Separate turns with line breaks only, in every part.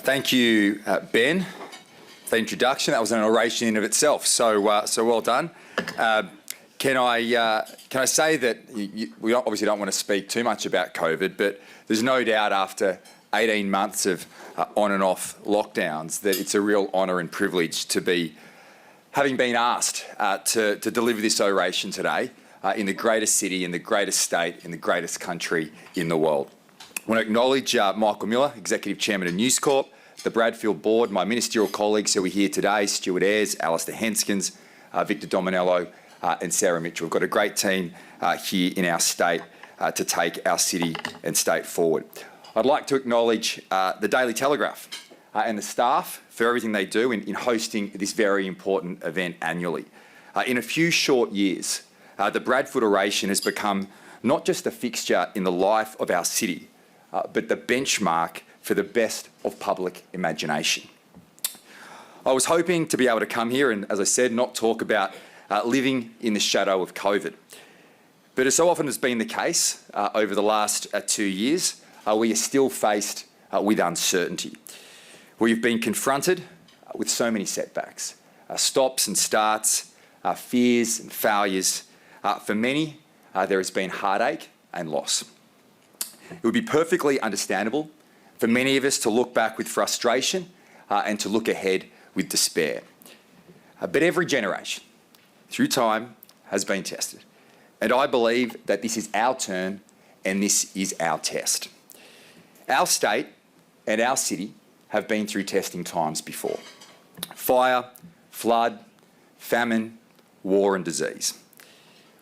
Thank you, Ben, for the introduction. That was an oration in of itself, so well done. Can I say that we obviously don't want to speak too much about COVID, but there's no doubt after 18 months of on and off lockdowns that it's a real honour and privilege to be having been asked to deliver this oration today in the greatest city, in the greatest state, in the greatest country in the world. I want to acknowledge Michael Miller, Executive Chairman of News Corp, the Bradfield Board, my ministerial colleagues who are here today, Stuart Ayres, Alistair Henskins, Victor Dominello and Sarah Mitchell. We've got a great team here in our state to take our city and state forward. I'd like to acknowledge the Daily Telegraph and the staff for everything they do in hosting this very important event annually. In a few short years, the Bradfield Oration has become not just a fixture in the life of our city, but the benchmark for the best of public imagination. I was hoping to be able to come here and, as I said, not talk about living in the shadow of COVID. But as so often has been the case over the last 2 years, we are still faced with uncertainty. We've been confronted with so many setbacks, stops and starts, fears and failures. For many, there has been heartache and loss. It would be perfectly understandable for many of us to look back with frustration and to look ahead with despair. But every generation, through time, has been tested. And I believe that this is our turn and this is our test. Our state and our city have been through testing times before. Fire, flood, famine, war and disease.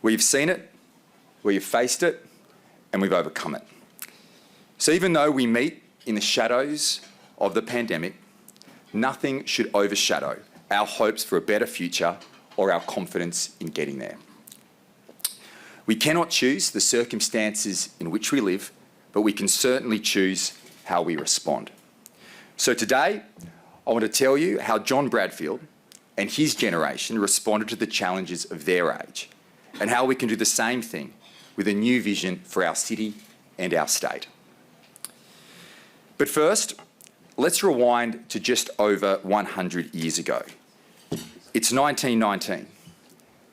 We've seen it, we've faced it, and we've overcome it. So even though we meet in the shadows of the pandemic, nothing should overshadow our hopes for a better future or our confidence in getting there. We cannot choose the circumstances in which we live, but we can certainly choose how we respond. So today, I want to tell you how John Bradfield and his generation responded to the challenges of their age, and how we can do the same thing with a new vision for our city and our state. But first, let's rewind to just over 100 years ago. It's 1919,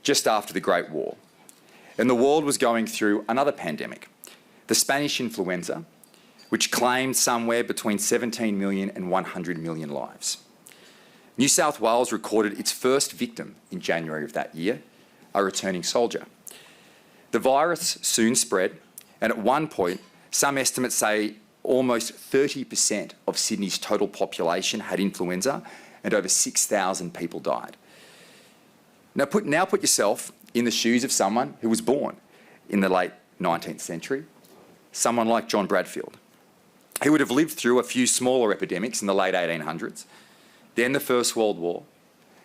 just after the Great War, and the world was going through another pandemic, the Spanish influenza, which claimed somewhere between 17 million and 100 million lives. New South Wales recorded its first victim in January of that year, a returning soldier. The virus soon spread, and at one point, some estimates say almost 30% of Sydney's total population had influenza, and over 6,000 people died. Now put yourself in the shoes of someone who was born in the late 19th century, someone like John Bradfield. He would have lived through a few smaller epidemics in the late 1800s, then the First World War,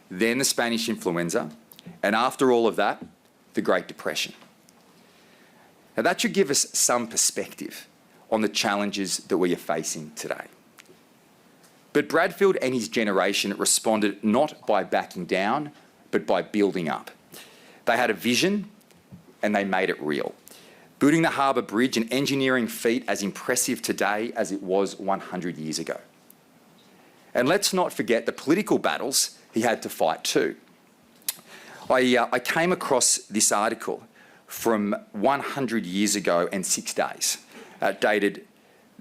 then the Spanish influenza, and after all of that, the Great Depression. Now that should give us some perspective on the challenges that we are facing today. But Bradfield and his generation responded not by backing down, but by building up. They had a vision and they made it real, building the Harbour Bridge, an engineering feat as impressive today as it was 100 years ago. And let's not forget the political battles he had to fight too. I came across this article from 100 years ago and 6 days, dated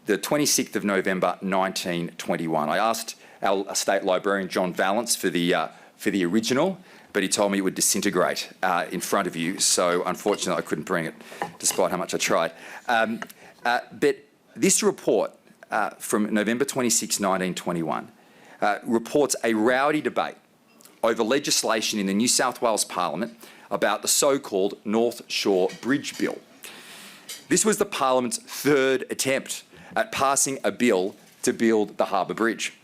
the 26th of November 1921. I asked our state librarian, John Vallance, for the original, but he told me it would disintegrate in front of you, so unfortunately I couldn't bring it, despite how much I tried. But this report from November 26, 1921, reports a rowdy debate over legislation in the New South Wales Parliament about the so-called North Shore Bridge Bill. This was the Parliament's third attempt at passing a bill to build the Harbour Bridge.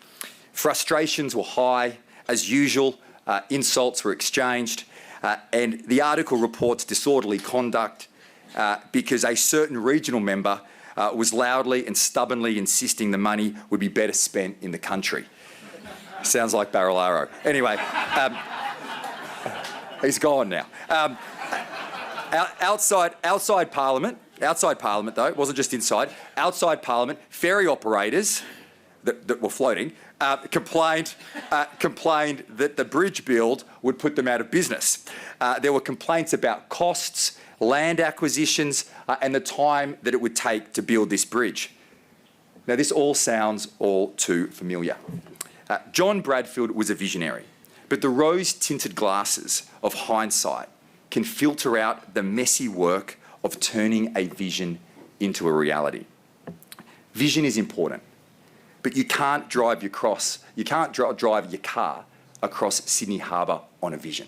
Frustrations were high. As usual, insults were exchanged, and the article reports disorderly conduct because a certain regional member was loudly and stubbornly insisting the money would be better spent in the country. Sounds like Barilaro. Anyway, he's gone now. Outside Parliament though, it wasn't just inside, outside Parliament, ferry operators that were floating, complained that the bridge build would put them out of business. There were complaints about costs, land acquisitions, and the time that it would take to build this bridge. Now, this all sounds all too familiar. John Bradfield was a visionary, but the rose-tinted glasses of hindsight can filter out the messy work of turning a vision into a reality. Vision is important, but you can't drive your car across Sydney Harbour on a vision.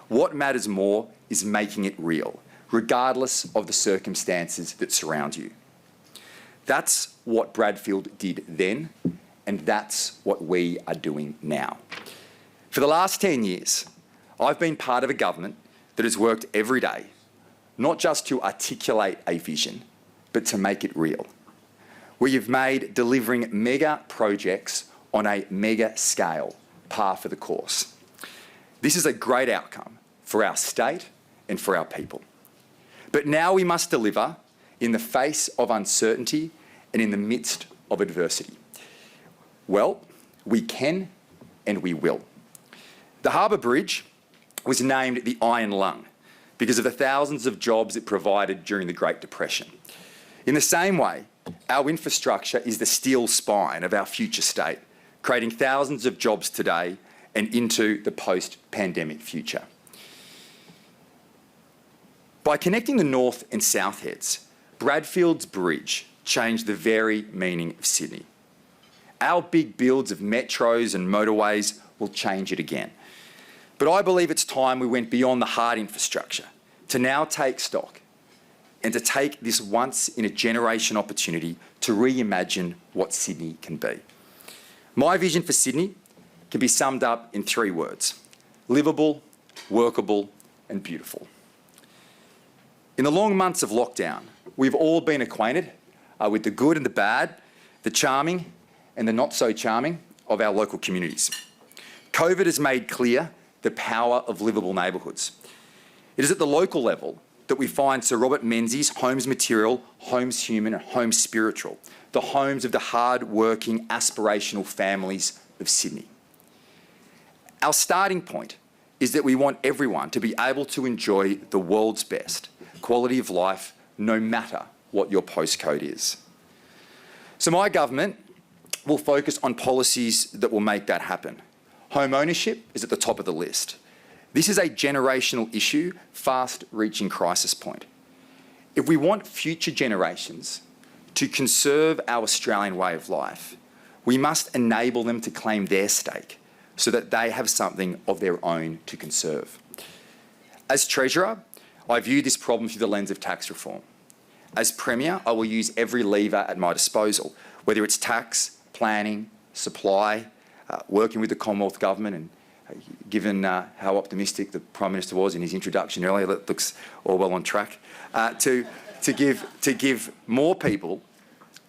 What matters more is making it real, regardless of the circumstances that surround you. That's what Bradfield did then, and that's what we are doing now. For the last 10 years, I've been part of a government that has worked every day, not just to articulate a vision, but to make it real. We have made delivering mega projects on a mega scale par for the course. This is a great outcome for our state and for our people. But now we must deliver in the face of uncertainty and in the midst of adversity. Well, we can and we will. The Harbour Bridge was named the Iron Lung because of the thousands of jobs it provided during the Great Depression. In the same way, our infrastructure is the steel spine of our future state, creating thousands of jobs today and into the post-pandemic future. By connecting the north and south heads, Bradfield's bridge changed the very meaning of Sydney. Our big builds of metros and motorways will change it again. But I believe it's time we went beyond the hard infrastructure to now take stock and to take this once-in-a-generation opportunity to reimagine what Sydney can be. My vision for Sydney can be summed up in 3 words: liveable, workable, and beautiful. In the long months of lockdown, we've all been acquainted with the good and the bad, the charming and the not so charming of our local communities. COVID has made clear the power of livable neighbourhoods. It is at the local level that we find Sir Robert Menzies' homes material, homes human and homes spiritual, the homes of the hard-working, aspirational families of Sydney. Our starting point is that we want everyone to be able to enjoy the world's best quality of life, no matter what your postcode is. So my government will focus on policies that will make that happen. Home ownership is at the top of the list. This is a generational issue, fast-reaching crisis point. If we want future generations to conserve our Australian way of life, we must enable them to claim their stake so that they have something of their own to conserve. As Treasurer, I view this problem through the lens of tax reform. As Premier, I will use every lever at my disposal, whether it's tax, planning, supply, working with the Commonwealth Government, and given how optimistic the Prime Minister was in his introduction earlier, that looks all well on track, to give more people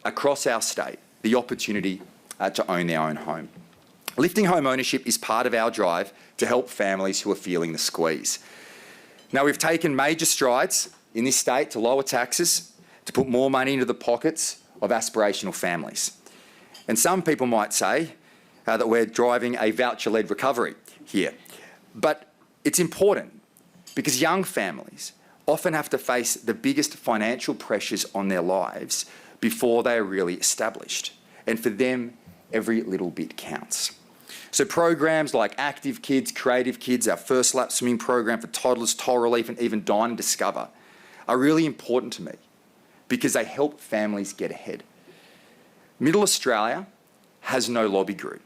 across our state the opportunity to own their own home. Lifting home ownership is part of our drive to help families who are feeling the squeeze. Now, we've taken major strides in this state to lower taxes, to put more money into the pockets of aspirational families. And some people might say that we're driving a voucher-led recovery here. But it's important because young families often have to face the biggest financial pressures on their lives before they are really established. And for them, every little bit counts. So programs like Active Kids, Creative Kids, our first lap swimming program for toddlers, Toll Relief, and even Dine and Discover are really important to me because they help families get ahead. Middle Australia has no lobby group,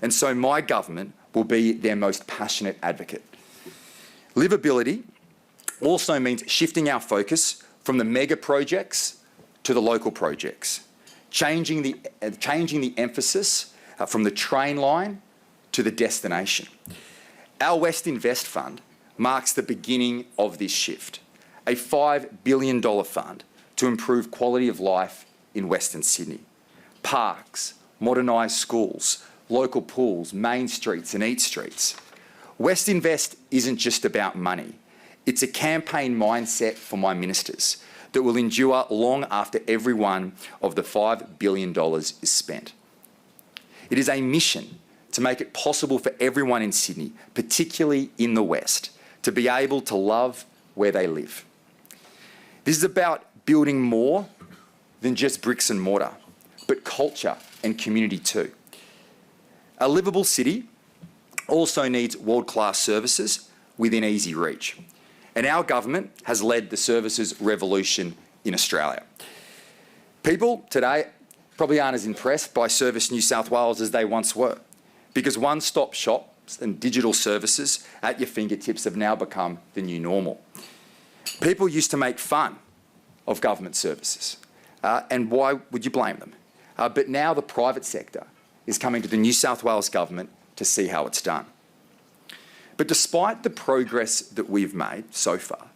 and so my government will be their most passionate advocate. Livability also means shifting our focus from the mega projects to the local projects, changing the emphasis from the train line to the destination. Our West Invest Fund marks the beginning of this shift, a $5 billion fund to improve quality of life in Western Sydney. Parks, modernised schools, local pools, main streets and eat streets. West Invest isn't just about money. It's a campaign mindset for my ministers that will endure long after every one of the $5 billion is spent. It is a mission to make it possible for everyone in Sydney, particularly in the West, to be able to love where they live. This is about building more than just bricks and mortar, but culture and community too. A livable city also needs world-class services within easy reach. And our government has led the services revolution in Australia. People today probably aren't as impressed by Service New South Wales as they once were, because one-stop shops and digital services at your fingertips have now become the new normal. People used to make fun of government services, and why would you blame them? But now the private sector is coming to the New South Wales government to see how it's done. But despite the progress that we've made so far,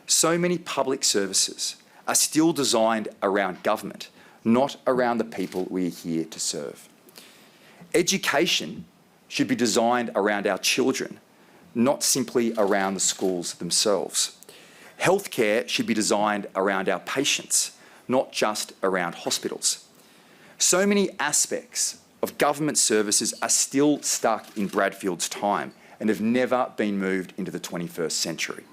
so many public services are still designed around government, not around the people we are here to serve. Education should be designed around our children, not simply around the schools themselves. Healthcare should be designed around our patients, not just around hospitals. So many aspects of government services are still stuck in Bradfield's time and have never been moved into the 21st century.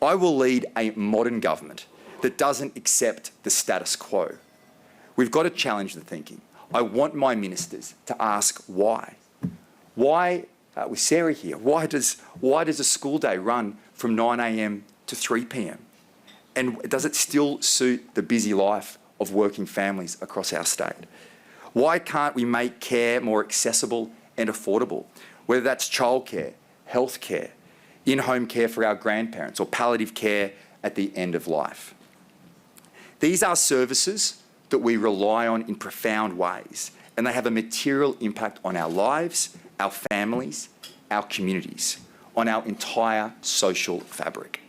I will lead a modern government that doesn't accept the status quo. We've got to challenge the thinking. I want my ministers to ask why. Why, with Sarah here, why does a school day run from 9 a.m. to 3 p.m? And does it still suit the busy life of working families across our state? Why can't we make care more accessible and affordable, whether that's childcare, healthcare, in-home care for our grandparents, or palliative care at the end of life? These are services that we rely on in profound ways, and they have a material impact on our lives, our families, our communities, on our entire social fabric.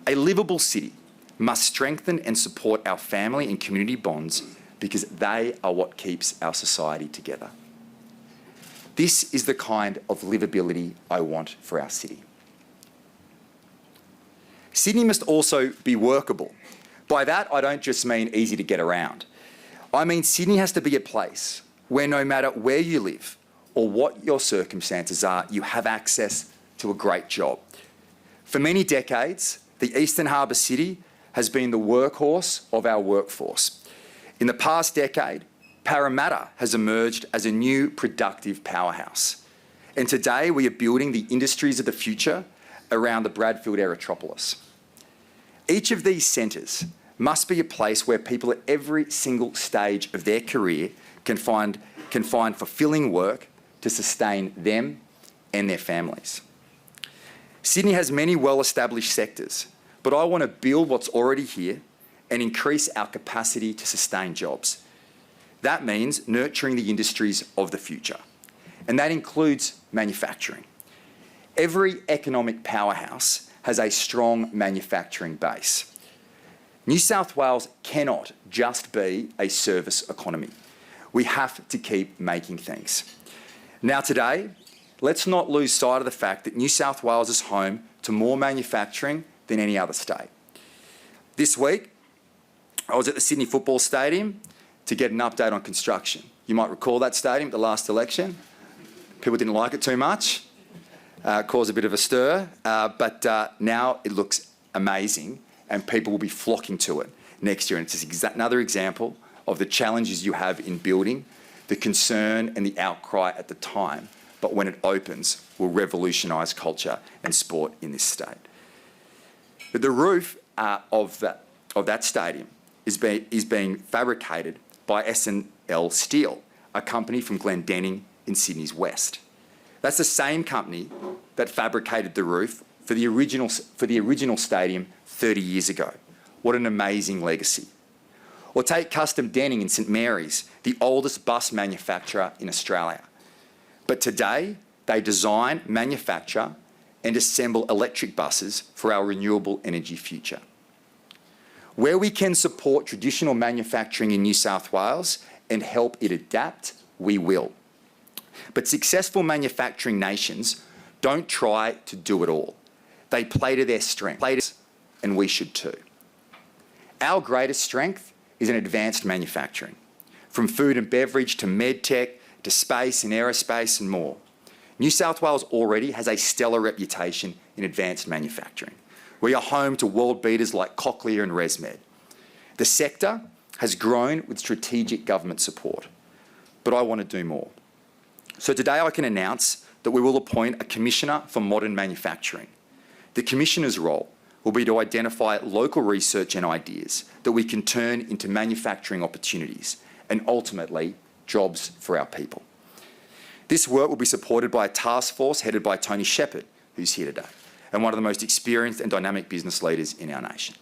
A livable city must strengthen and support our family and community bonds because they are what keeps our society together. This is the kind of livability I want for our city. Sydney must also be workable. By that, I don't just mean easy to get around. I mean Sydney has to be a place where no matter where you live or what your circumstances are, you have access to a great job. For many decades, the Eastern Harbour City has been the workhorse of our workforce. In the past decade, Parramatta has emerged as a new productive powerhouse. And today we are building the industries of the future around the Bradfield Aerotropolis. Each of these centres must be a place where people at every single stage of their career can find fulfilling work to sustain them and their families. Sydney has many well-established sectors, but I want to build what's already here and increase our capacity to sustain jobs. That means nurturing the industries of the future, and that includes manufacturing. Every economic powerhouse has a strong manufacturing base. New South Wales cannot just be a service economy. We have to keep making things. Now today, let's not lose sight of the fact that New South Wales is home to more manufacturing than any other state. This week, I was at the Sydney Football Stadium to get an update on construction. You might recall that stadium at the last election. People didn't like it too much, caused a bit of a stir, but now it looks amazing and people will be flocking to it next year. And it's just another example of the challenges you have in building, the concern and the outcry at the time, but when it opens, will revolutionise culture and sport in this state. But the roof of that stadium is being fabricated by S&L Steel, a company from Glendenning in Sydney's west. That's the same company that fabricated the roof for the original stadium 30 years ago. What an amazing legacy. Or take Custom Denning in St Mary's, the oldest bus manufacturer in Australia. But today, they design, manufacture and assemble electric buses for our renewable energy future. Where we can support traditional manufacturing in New South Wales and help it adapt, we will. But successful manufacturing nations don't try to do it all. They play to their strengths, and we should too. Our greatest strength is in advanced manufacturing. from food and beverage to medtech to space and aerospace and more. New South Wales already has a stellar reputation in advanced manufacturing. We are home to world beaters like Cochlear and ResMed. The sector has grown with strategic government support, but I want to do more. So today I can announce that we will appoint a Commissioner for Modern Manufacturing. The Commissioner's role will be to identify local research and ideas that we can turn into manufacturing opportunities and ultimately jobs for our people. This work will be supported by a task force headed by Tony Shepherd, who's here today, and one of the most experienced and dynamic business leaders in our nation.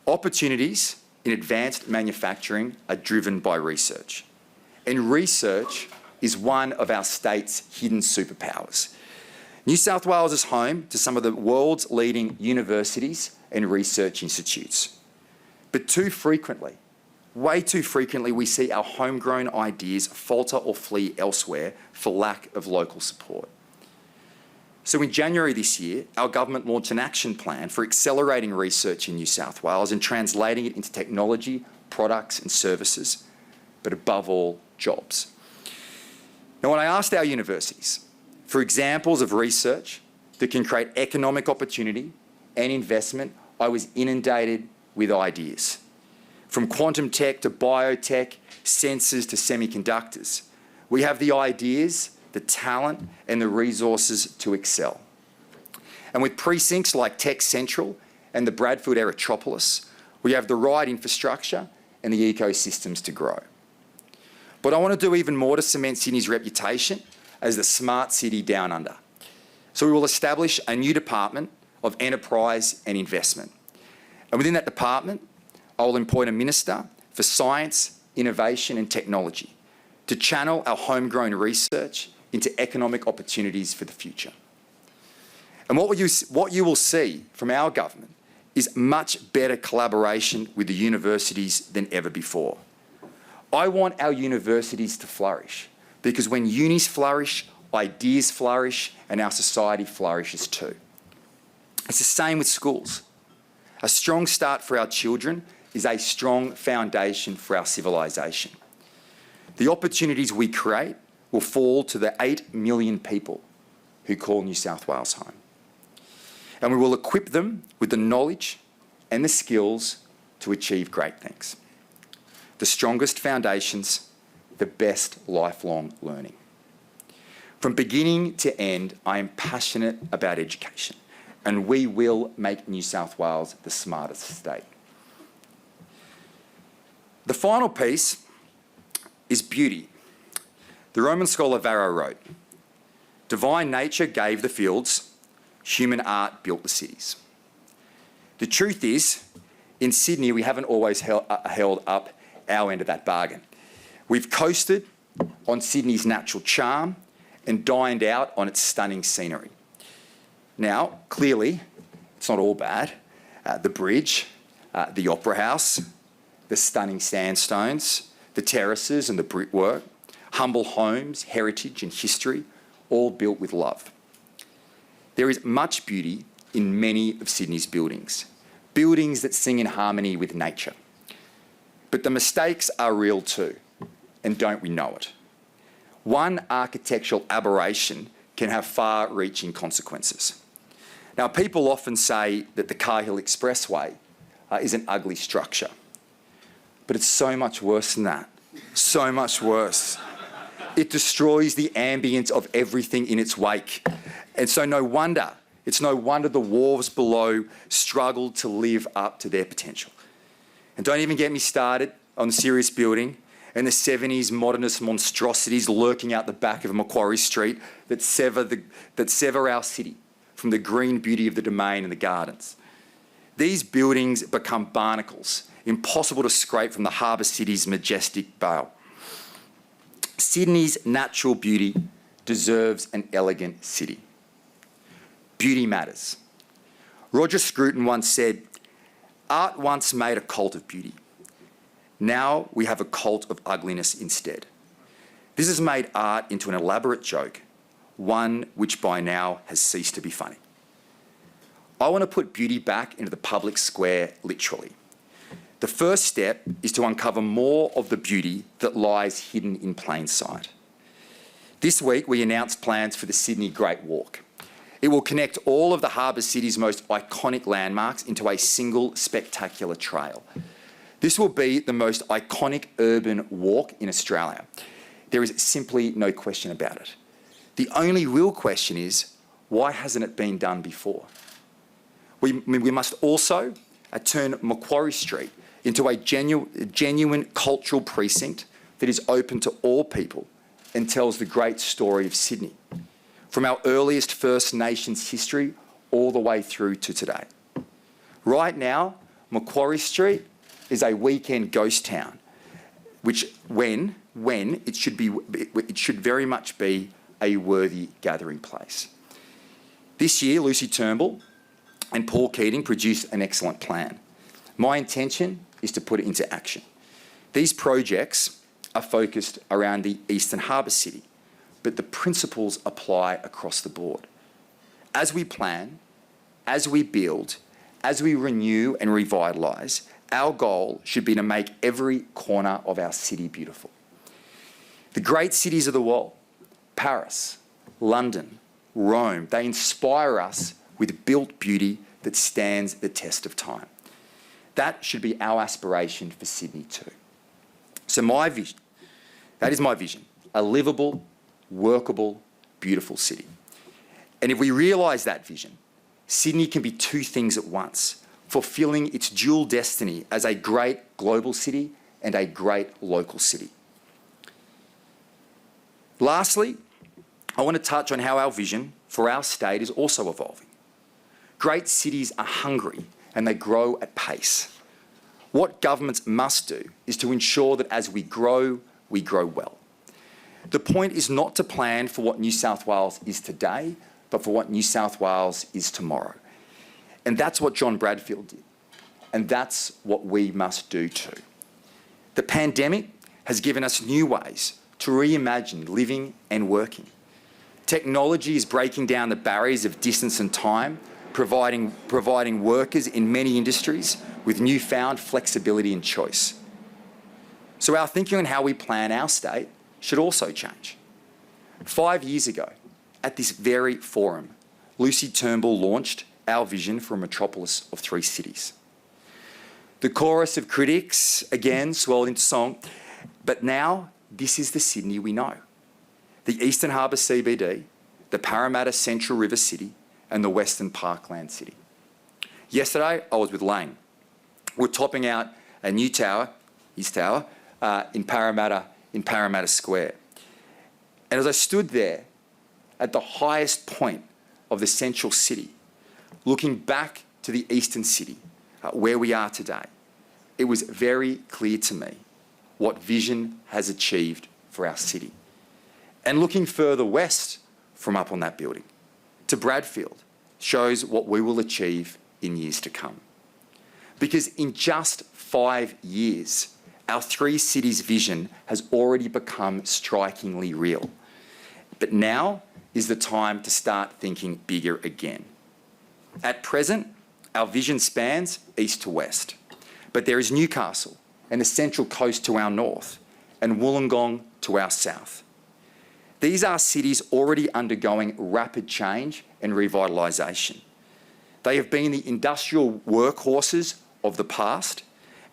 Opportunities in advanced manufacturing are driven by research, and research is one of our state's hidden superpowers. New South Wales is home to some of the world's leading universities and research institutes. But too frequently, way too frequently, we see our homegrown ideas falter or flee elsewhere for lack of local support. So in January this year, our government launched an action plan for accelerating research in New South Wales and translating it into technology, products and services, but above all, jobs. Now, when I asked our universities for examples of research that can create economic opportunity and investment, I was inundated with ideas. From quantum tech to biotech, sensors to semiconductors. We have the ideas, the talent and the resources to excel. And with precincts like Tech Central and the Bradfield Aerotropolis, we have the right infrastructure and the ecosystems to grow. But I want to do even more to cement Sydney's reputation as the smart city down under. So we will establish a new department of enterprise and investment. And within that department, I will appoint a Minister for Science, Innovation and Technology to channel our homegrown research into economic opportunities for the future. And what you will see from our government is much better collaboration with the universities than ever before. I want our universities to flourish, because when unis flourish, ideas flourish and our society flourishes too. It's the same with schools. A strong start for our children is a strong foundation for our civilisation. The opportunities we create will fall to the 8 million people who call New South Wales home. And we will equip them with the knowledge and the skills to achieve great things. The strongest foundations, the best lifelong learning. From beginning to end, I am passionate about education, and we will make New South Wales the smartest state. The final piece is beauty. The Roman scholar Varro wrote, "Divine nature gave the fields, human art built the cities." The truth is, in Sydney, we haven't always held up our end of that bargain. We've coasted on Sydney's natural charm and dined out on its stunning scenery. Now, clearly, it's not all bad. The bridge, the Opera House, the stunning sandstones, the terraces and the brickwork, humble homes, heritage and history, all built with love. There is much beauty in many of Sydney's buildings, buildings that sing in harmony with nature. But the mistakes are real too, and don't we know it? One architectural aberration can have far-reaching consequences. Now, people often say that the Cahill Expressway is an ugly structure, but it's so much worse than that, so much worse. It destroys the ambience of everything in its wake. And so it's no wonder the wharves below struggle to live up to their potential. And don't even get me started on the Sirius building and the 70s modernist monstrosities lurking out the back of Macquarie Street that sever our city from the green beauty of the Domain and the gardens. These buildings become barnacles, impossible to scrape from the harbour city's majestic bow. Sydney's natural beauty deserves an elegant city. Beauty matters. Roger Scruton once said, "Art once made a cult of beauty. Now we have a cult of ugliness instead." This has made art into an elaborate joke, one which by now has ceased to be funny. I want to put beauty back into the public square literally. The first step is to uncover more of the beauty that lies hidden in plain sight. This week, we announced plans for the Sydney Great Walk. It will connect all of the harbour city's most iconic landmarks into a single spectacular trail. This will be the most iconic urban walk in Australia. There is simply no question about it. The only real question is, why hasn't it been done before? We must also turn Macquarie Street into a genuine cultural precinct that is open to all people and tells the great story of Sydney, from our earliest First Nations history all the way through to today. Right now, Macquarie Street is a weekend ghost town, which when it should very much be a worthy gathering place. This year, Lucy Turnbull and Paul Keating produced an excellent plan. My intention is to put it into action. These projects are focused around the Eastern Harbour City, but the principles apply across the board. As we plan, as we build, as we renew and revitalise, our goal should be to make every corner of our city beautiful. The great cities of the world, Paris, London, Rome, they inspire us with built beauty that stands the test of time. That should be our aspiration for Sydney too. So that is my vision, a livable, workable, beautiful city. And if we realise that vision, Sydney can be two things at once, fulfilling its dual destiny as a great global city and a great local city. Lastly, I want to touch on how our vision for our state is also evolving. Great cities are hungry and they grow at pace. What governments must do is to ensure that as we grow well. The point is not to plan for what New South Wales is today, but for what New South Wales is tomorrow. And that's what John Bradfield did. And that's what we must do too. The pandemic has given us new ways to reimagine living and working. Technology is breaking down the barriers of distance and time, providing workers in many industries with newfound flexibility and choice. So our thinking on how we plan our state should also change. 5 years ago, at this very forum, Lucy Turnbull launched our vision for a metropolis of 3 cities. The chorus of critics again swelled into song, but now this is the Sydney we know. The Eastern Harbour CBD, the Parramatta Central River City, and the Western Parkland City. Yesterday, I was with Lane. We're topping out a new tower, his tower, in Parramatta Square. And as I stood there at the highest point of the central city, looking back to the eastern city, where we are today, it was very clear to me what vision has achieved for our city. And looking further west from up on that building, to Bradfield, shows what we will achieve in years to come. Because in just 5 years, our 3 cities vision has already become strikingly real. But now is the time to start thinking bigger again. At present, our vision spans east to west, but there is Newcastle and the Central Coast to our north, and Wollongong to our south. These are cities already undergoing rapid change and revitalisation. They have been the industrial workhorses of the past,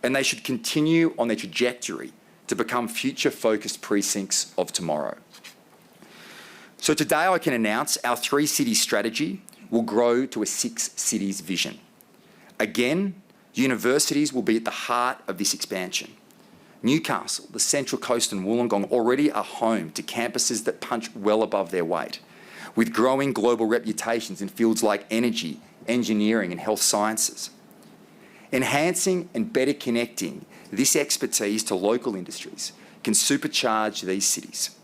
and they should continue on their trajectory to become future-focused precincts of tomorrow. So today I can announce our 3-city strategy will grow to a 6 cities vision. Again, universities will be at the heart of this expansion. Newcastle, the Central Coast and Wollongong already are home to campuses that punch well above their weight, with growing global reputations in fields like energy, engineering and health sciences. Enhancing and better connecting this expertise to local industries can supercharge these cities.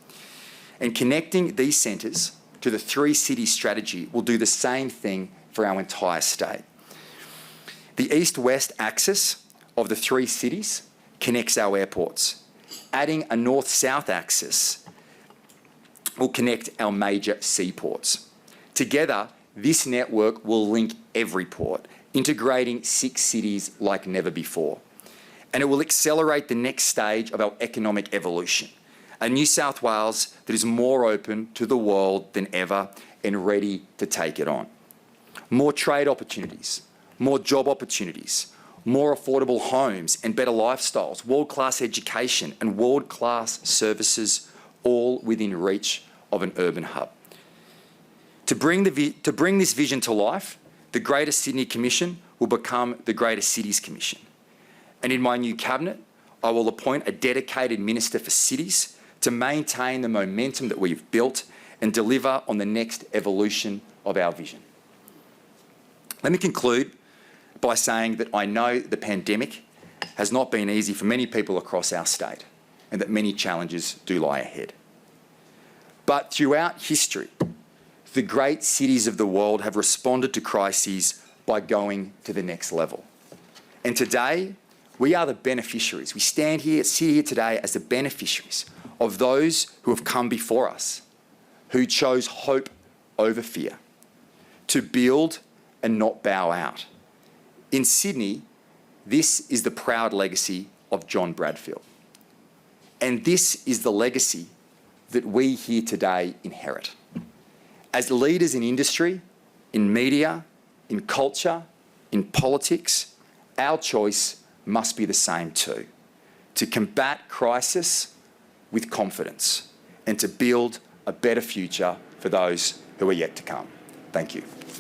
And connecting these centres to the 3-city strategy will do the same thing for our entire state. The east-west axis of the 3 cities connects our airports. Adding a north-south axis will connect our major seaports. Together, this network will link every port, integrating 6 cities like never before. and it will accelerate the next stage of our economic evolution. A New South Wales that is more open to the world than ever and ready to take it on. More trade opportunities, more job opportunities, more affordable homes and better lifestyles, world-class education and world-class services, all within reach of an urban hub. To bring this vision to life, the Greater Sydney Commission will become the Greater Cities Commission. And in my new cabinet, I will appoint a dedicated Minister for Cities to maintain the momentum that we've built and deliver on the next evolution of our vision. Let me conclude by saying that I know the pandemic has not been easy for many people across our state and that many challenges do lie ahead. But throughout history, the great cities of the world have responded to crises by going to the next level. And today, we are the beneficiaries. We sit here today as the beneficiaries of those who have come before us, who chose hope over fear, to build and not bow out. In Sydney, this is the proud legacy of John Bradfield. And this is the legacy that we here today inherit. As leaders in industry, in media, in culture, in politics, our choice must be the same too: to combat crisis with confidence and to build a better future for those who are yet to come. Thank you.